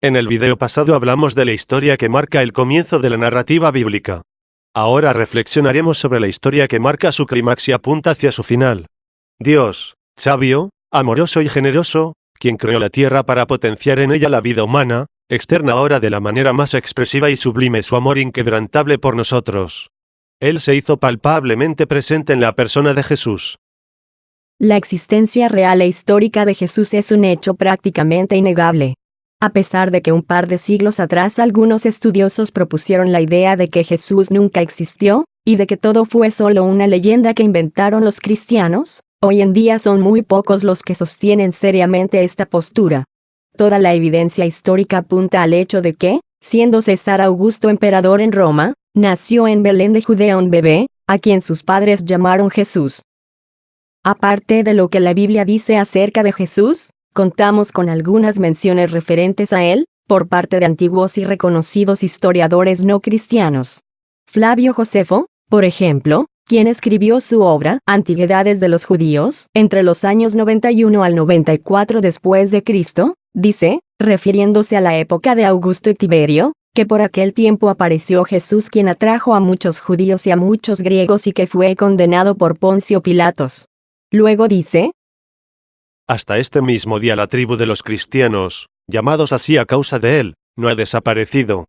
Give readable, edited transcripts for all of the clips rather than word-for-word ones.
En el video pasado hablamos de la historia que marca el comienzo de la narrativa bíblica. Ahora reflexionaremos sobre la historia que marca su clímax y apunta hacia su final. Dios, sabio, amoroso y generoso, quien creó la tierra para potenciar en ella la vida humana, externa ahora de la manera más expresiva y sublime su amor inquebrantable por nosotros. Él se hizo palpablemente presente en la persona de Jesús. La existencia real e histórica de Jesús es un hecho prácticamente innegable. A pesar de que un par de siglos atrás algunos estudiosos propusieron la idea de que Jesús nunca existió, y de que todo fue solo una leyenda que inventaron los cristianos, hoy en día son muy pocos los que sostienen seriamente esta postura. Toda la evidencia histórica apunta al hecho de que, siendo César Augusto emperador en Roma, nació en Belén de Judea un bebé, a quien sus padres llamaron Jesús. Aparte de lo que la Biblia dice acerca de Jesús, contamos con algunas menciones referentes a él, por parte de antiguos y reconocidos historiadores no cristianos. Flavio Josefo, por ejemplo, quien escribió su obra Antigüedades de los Judíos, entre los años 91 al 94 después de Cristo, dice, refiriéndose a la época de Augusto y Tiberio, que por aquel tiempo apareció Jesús quien atrajo a muchos judíos y a muchos griegos y que fue condenado por Poncio Pilatos. Luego dice, Hasta este mismo día la tribu de los cristianos, llamados así a causa de él, no ha desaparecido.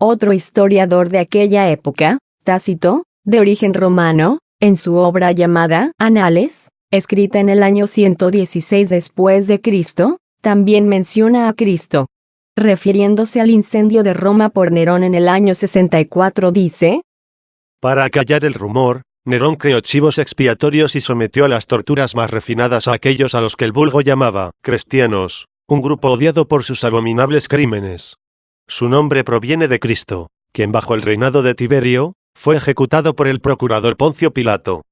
Otro historiador de aquella época, Tácito, de origen romano, en su obra llamada Anales, escrita en el año 116 después de Cristo, también menciona a Cristo. Refiriéndose al incendio de Roma por Nerón en el año 64 dice, Para acallar el rumor, Nerón creó chivos expiatorios y sometió a las torturas más refinadas a aquellos a los que el vulgo llamaba cristianos, un grupo odiado por sus abominables crímenes. Su nombre proviene de Cristo, quien bajo el reinado de Tiberio, fue ejecutado por el procurador Poncio Pilato.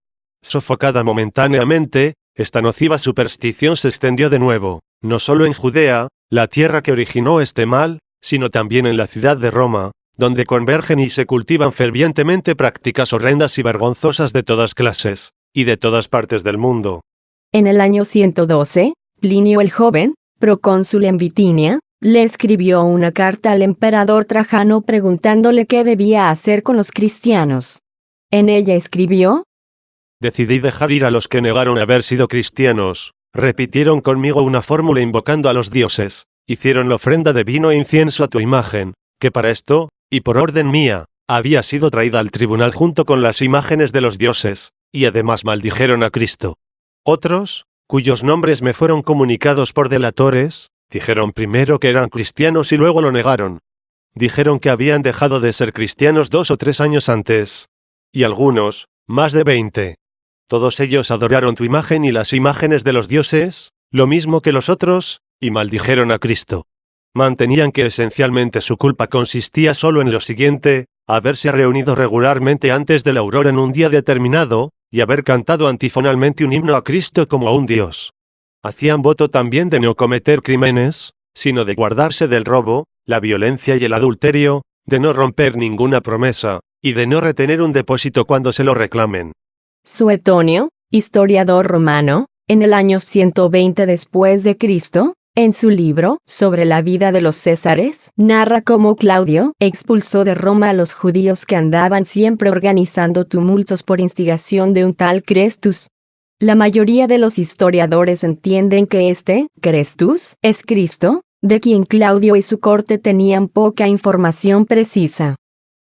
Sofocada momentáneamente, esta nociva superstición se extendió de nuevo, no solo en Judea, la tierra que originó este mal, sino también en la ciudad de Roma, donde convergen y se cultivan fervientemente prácticas horrendas y vergonzosas de todas clases, y de todas partes del mundo. En el año 112, Plinio el Joven, procónsul en Bitinia, le escribió una carta al emperador Trajano preguntándole qué debía hacer con los cristianos. En ella escribió, Decidí dejar ir a los que negaron haber sido cristianos, repitieron conmigo una fórmula invocando a los dioses, hicieron la ofrenda de vino e incienso a tu imagen, que para esto, y por orden mía, había sido traída al tribunal junto con las imágenes de los dioses, y además maldijeron a Cristo. Otros, cuyos nombres me fueron comunicados por delatores, dijeron primero que eran cristianos y luego lo negaron. Dijeron que habían dejado de ser cristianos 2 o 3 años antes. Y algunos, más de 20. Todos ellos adoraron tu imagen y las imágenes de los dioses, lo mismo que los otros, y maldijeron a Cristo. Mantenían que esencialmente su culpa consistía solo en lo siguiente, haberse reunido regularmente antes de la aurora en un día determinado, y haber cantado antifonalmente un himno a Cristo como a un Dios. Hacían voto también de no cometer crímenes, sino de guardarse del robo, la violencia y el adulterio, de no romper ninguna promesa, y de no retener un depósito cuando se lo reclamen. Suetonio, historiador romano, en el año 120 después de Cristo, en su libro sobre la vida de los Césares, narra cómo Claudio expulsó de Roma a los judíos que andaban siempre organizando tumultos por instigación de un tal Crestus. La mayoría de los historiadores entienden que este Crestus es Cristo, de quien Claudio y su corte tenían poca información precisa.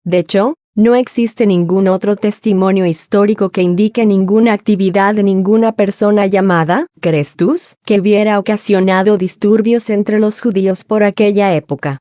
De hecho, no existe ningún otro testimonio histórico que indique ninguna actividad de ninguna persona llamada Crestus que hubiera ocasionado disturbios entre los judíos por aquella época.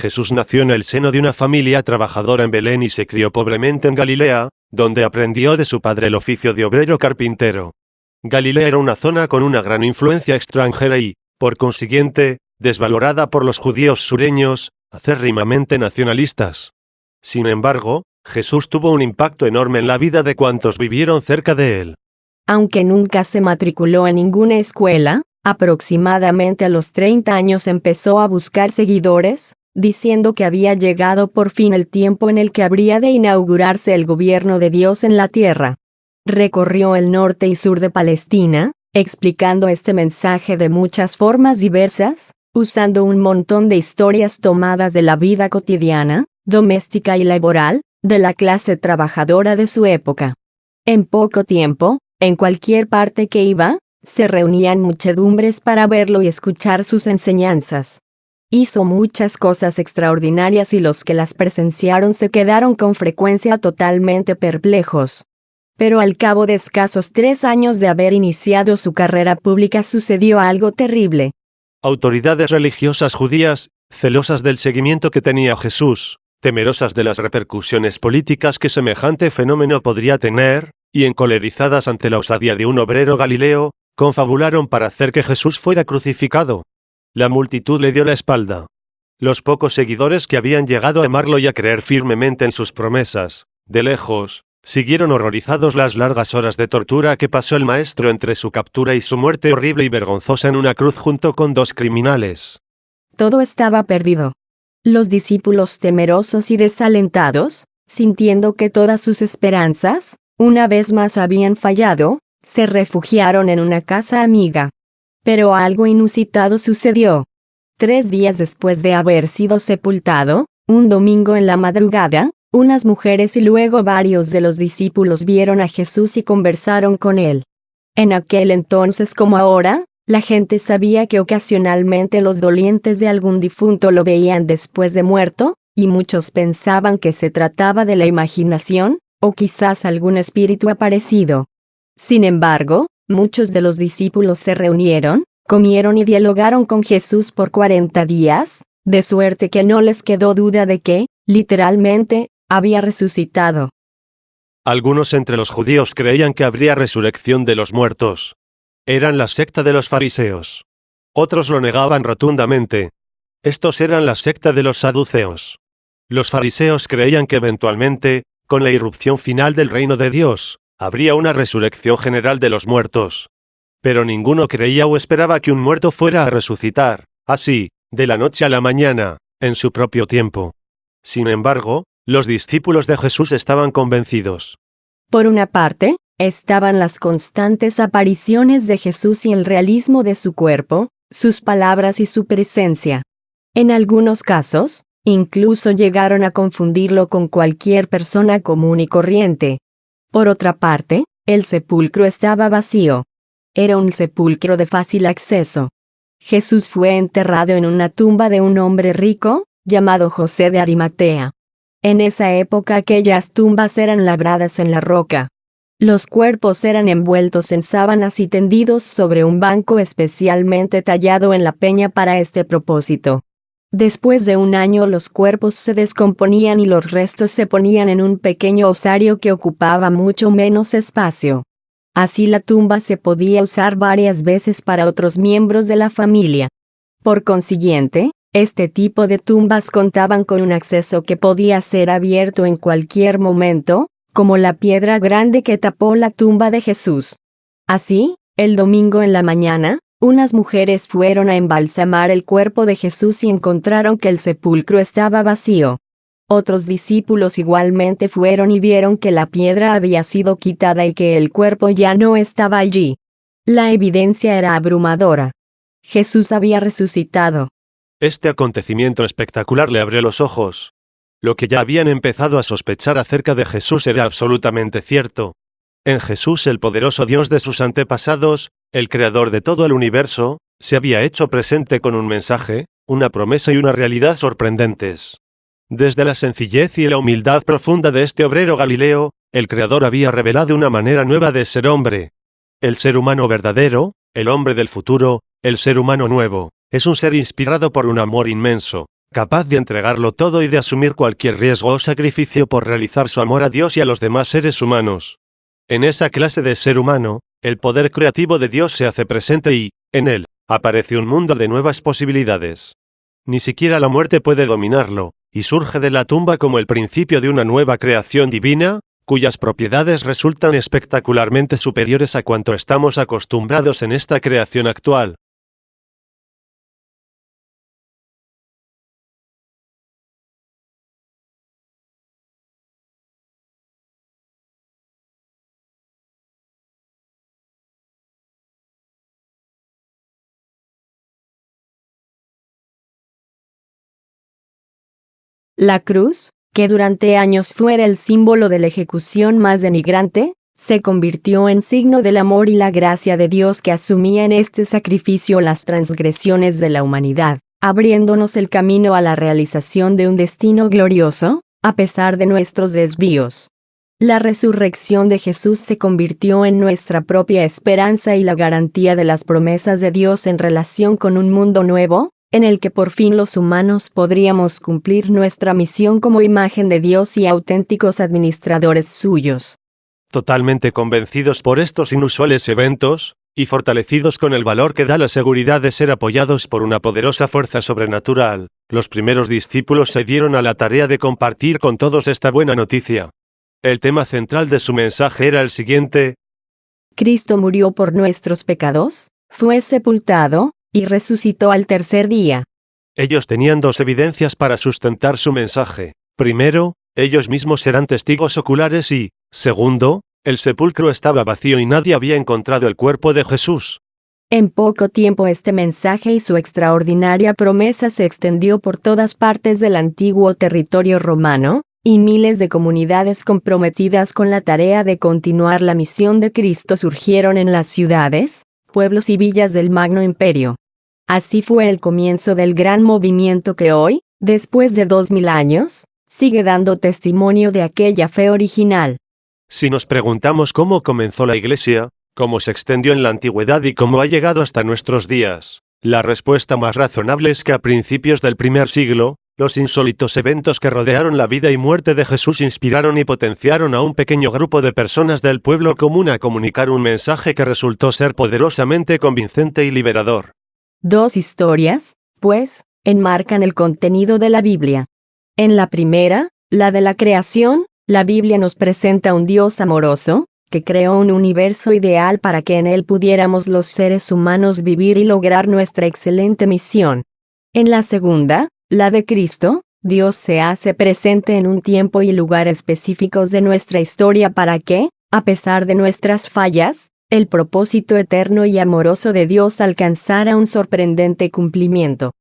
Jesús nació en el seno de una familia trabajadora en Belén y se crió pobremente en Galilea, donde aprendió de su padre el oficio de obrero carpintero. Galilea era una zona con una gran influencia extranjera y, por consiguiente, desvalorada por los judíos sureños, acérrimamente nacionalistas. Sin embargo, Jesús tuvo un impacto enorme en la vida de cuantos vivieron cerca de él. Aunque nunca se matriculó en ninguna escuela, aproximadamente a los 30 años empezó a buscar seguidores, diciendo que había llegado por fin el tiempo en el que habría de inaugurarse el gobierno de Dios en la tierra. Recorrió el norte y sur de Palestina, explicando este mensaje de muchas formas diversas, usando un montón de historias tomadas de la vida cotidiana, doméstica y laboral, de la clase trabajadora de su época. En poco tiempo, en cualquier parte que iba, se reunían muchedumbres para verlo y escuchar sus enseñanzas. Hizo muchas cosas extraordinarias y los que las presenciaron se quedaron con frecuencia totalmente perplejos. Pero al cabo de escasos 3 años de haber iniciado su carrera pública sucedió algo terrible. Autoridades religiosas judías, celosas del seguimiento que tenía Jesús, temerosas de las repercusiones políticas que semejante fenómeno podría tener, y encolerizadas ante la osadía de un obrero galileo, confabularon para hacer que Jesús fuera crucificado. La multitud le dio la espalda. Los pocos seguidores que habían llegado a amarlo y a creer firmemente en sus promesas, de lejos, siguieron horrorizados las largas horas de tortura que pasó el Maestro entre su captura y su muerte horrible y vergonzosa en una cruz junto con 2 criminales. Todo estaba perdido. Los discípulos temerosos y desalentados, sintiendo que todas sus esperanzas, una vez más habían fallado, se refugiaron en una casa amiga. Pero algo inusitado sucedió. 3 días después de haber sido sepultado, un domingo en la madrugada, unas mujeres y luego varios de los discípulos vieron a Jesús y conversaron con él. En aquel entonces como ahora, la gente sabía que ocasionalmente los dolientes de algún difunto lo veían después de muerto, y muchos pensaban que se trataba de la imaginación, o quizás algún espíritu aparecido. Sin embargo, muchos de los discípulos se reunieron, comieron y dialogaron con Jesús por 40 días, de suerte que no les quedó duda de que, literalmente, había resucitado. Algunos entre los judíos creían que habría resurrección de los muertos. Eran la secta de los fariseos. Otros lo negaban rotundamente. Estos eran la secta de los saduceos. Los fariseos creían que eventualmente, con la irrupción final del reino de Dios, habría una resurrección general de los muertos. Pero ninguno creía o esperaba que un muerto fuera a resucitar, así, de la noche a la mañana, en su propio tiempo. Sin embargo, los discípulos de Jesús estaban convencidos. Por una parte, estaban las constantes apariciones de Jesús y el realismo de su cuerpo, sus palabras y su presencia. En algunos casos, incluso llegaron a confundirlo con cualquier persona común y corriente. Por otra parte, el sepulcro estaba vacío. Era un sepulcro de fácil acceso. Jesús fue enterrado en una tumba de un hombre rico, llamado José de Arimatea. En esa época aquellas tumbas eran labradas en la roca. Los cuerpos eran envueltos en sábanas y tendidos sobre un banco especialmente tallado en la peña para este propósito. Después de 1 año los cuerpos se descomponían y los restos se ponían en un pequeño osario que ocupaba mucho menos espacio. Así la tumba se podía usar varias veces para otros miembros de la familia. Por consiguiente, este tipo de tumbas contaban con un acceso que podía ser abierto en cualquier momento, como la piedra grande que tapó la tumba de Jesús. Así, el domingo en la mañana, unas mujeres fueron a embalsamar el cuerpo de Jesús y encontraron que el sepulcro estaba vacío. Otros discípulos igualmente fueron y vieron que la piedra había sido quitada y que el cuerpo ya no estaba allí. La evidencia era abrumadora. Jesús había resucitado. Este acontecimiento espectacular le abrió los ojos. Lo que ya habían empezado a sospechar acerca de Jesús era absolutamente cierto. En Jesús, el poderoso Dios de sus antepasados, el creador de todo el universo, se había hecho presente con un mensaje, una promesa y una realidad sorprendentes. Desde la sencillez y la humildad profunda de este obrero galileo, el Creador había revelado una manera nueva de ser hombre. El ser humano verdadero, el hombre del futuro, el ser humano nuevo, es un ser inspirado por un amor inmenso, capaz de entregarlo todo y de asumir cualquier riesgo o sacrificio por realizar su amor a Dios y a los demás seres humanos. En esa clase de ser humano, el poder creativo de Dios se hace presente y, en él, aparece un mundo de nuevas posibilidades. Ni siquiera la muerte puede dominarlo, y surge de la tumba como el principio de una nueva creación divina, cuyas propiedades resultan espectacularmente superiores a cuanto estamos acostumbrados en esta creación actual. La cruz, que durante años fuera el símbolo de la ejecución más denigrante, se convirtió en signo del amor y la gracia de Dios que asumía en este sacrificio las transgresiones de la humanidad, abriéndonos el camino a la realización de un destino glorioso, a pesar de nuestros desvíos. La resurrección de Jesús se convirtió en nuestra propia esperanza y la garantía de las promesas de Dios en relación con un mundo nuevo, en el que por fin los humanos podríamos cumplir nuestra misión como imagen de Dios y auténticos administradores suyos. Totalmente convencidos por estos inusuales eventos, y fortalecidos con el valor que da la seguridad de ser apoyados por una poderosa fuerza sobrenatural, los primeros discípulos se dieron a la tarea de compartir con todos esta buena noticia. El tema central de su mensaje era el siguiente: Cristo murió por nuestros pecados, fue sepultado, y resucitó al tercer día. Ellos tenían dos evidencias para sustentar su mensaje. Primero, ellos mismos eran testigos oculares y, segundo, el sepulcro estaba vacío y nadie había encontrado el cuerpo de Jesús. En poco tiempo este mensaje y su extraordinaria promesa se extendió por todas partes del antiguo territorio romano, y miles de comunidades comprometidas con la tarea de continuar la misión de Cristo surgieron en las ciudades, pueblos y villas del Magno Imperio. Así fue el comienzo del gran movimiento que hoy, después de 2000 años, sigue dando testimonio de aquella fe original. Si nos preguntamos cómo comenzó la Iglesia, cómo se extendió en la antigüedad y cómo ha llegado hasta nuestros días, la respuesta más razonable es que a principios del primer siglo, los insólitos eventos que rodearon la vida y muerte de Jesús inspiraron y potenciaron a un pequeño grupo de personas del pueblo común a comunicar un mensaje que resultó ser poderosamente convincente y liberador. Dos historias, pues, enmarcan el contenido de la Biblia. En la primera, la de la creación, la Biblia nos presenta un Dios amoroso, que creó un universo ideal para que en él pudiéramos los seres humanos vivir y lograr nuestra excelente misión. En la segunda, la de Cristo, Dios se hace presente en un tiempo y lugar específicos de nuestra historia para que, a pesar de nuestras fallas, el propósito eterno y amoroso de Dios alcanzara un sorprendente cumplimiento.